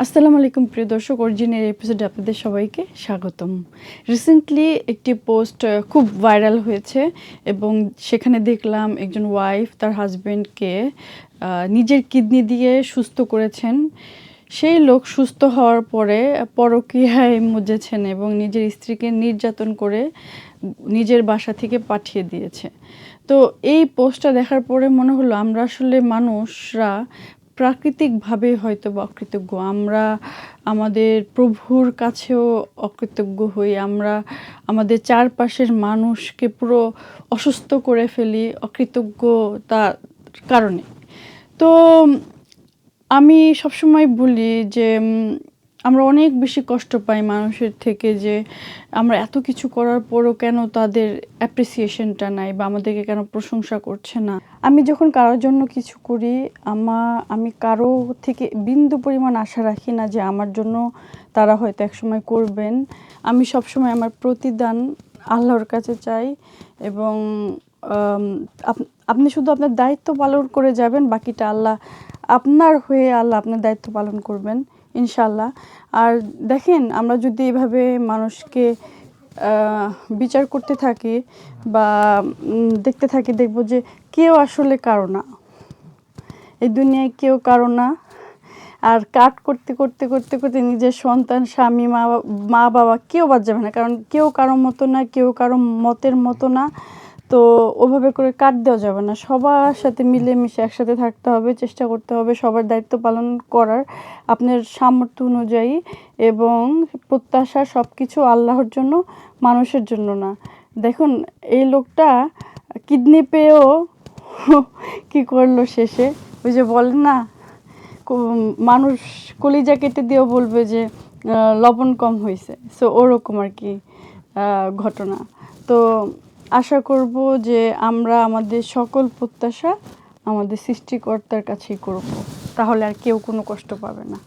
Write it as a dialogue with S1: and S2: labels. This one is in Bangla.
S1: আসসালামু আলাইকুম প্রিয় দর্শক, অরিজিনের এপিসোডে আপনাদের সবাইকে স্বাগতম। রিসেন্টলি একটি পোস্ট খুব ভাইরাল হয়েছে এবং সেখানে দেখলাম একজন ওয়াইফ তার হাজব্যান্ডকে নিজের কিডনি দিয়ে সুস্থ করেছেন। সেই লোক সুস্থ হওয়ার পরে পরকীয়ায় মজেছেন এবং নিজের স্ত্রীকে নির্যাতন করে নিজের বাসা থেকে পাঠিয়ে দিয়েছে। তো এই পোস্টটা দেখার পরে মনে হলো আমরা আসলে মানুষরা প্রাকৃতিকভাবে হয়তো বা অকৃতজ্ঞ। আমরা আমাদের প্রভুর কাছেও অকৃতজ্ঞ হই। আমরা আমাদের চারপাশের মানুষকে পুরো অসুস্থ করে ফেলি অকৃতজ্ঞতার কারণে। তো আমি সবসময় বলি যে আমরা অনেক বেশি কষ্ট পাই মানুষের থেকে, যে আমরা এত কিছু করার পরও কেন তাদের অ্যাপ্রিসিয়েশনটা নাই বা আমাদেরকে কেন প্রশংসা করছে না। আমি যখন কারোর জন্য কিছু করি আমি কারো থেকে বিন্দু পরিমাণ আশা রাখি না যে আমার জন্য তারা হয়তো একসময় করবেন। আমি সবসময় আমার প্রতিদান আল্লাহর কাছে চাই এবং আপনি শুধু আপনার দায়িত্ব পালন করে যাবেন, বাকিটা আল্লাহ আপনার হয়ে আল্লাহ আপনার দায়িত্ব পালন করবেন ইনশাল্লাহ। আর দেখেন, আমরা যদি এভাবে মানুষকে বিচার করতে থাকি বা দেখতে থাকি, দেখব যে কেউ আসলে কারো না, এই দুনিয়ায় কেউ কারো না। আর কাট করতে করতে করতে করতে নিজের সন্তান, স্বামী, মা বাবা কেউ বাদ যাবে না, কারণ কেউ কারো মতো না, কেউ কারো মতের মতো না। তো ওভাবে করে কাট দেওয়া যাবে না, সবার সাথে মিলেমিশে একসাথে থাকতে হবে, চেষ্টা করতে হবে সবার দায়িত্ব পালন করার আপনার সামর্থ্য অনুযায়ী, এবং প্রত্যাশা সব কিছু আল্লাহর জন্য, মানুষের জন্য না। দেখুন, এই লোকটা কিডনি পেয়েও কী করলো শেষে, ওই যে বলেন না, মানুষ কলিজা কেটে দিয়েও বলবে যে লবণ কম হয়েছে। সো ওরকম আর কি ঘটনা। তো আশা করব যে আমরা আমাদের সকল প্রত্যাশা আমাদের সৃষ্টিকর্তার কাছেই করব, তাহলে আর কেউ কোনো কষ্ট পাবে না।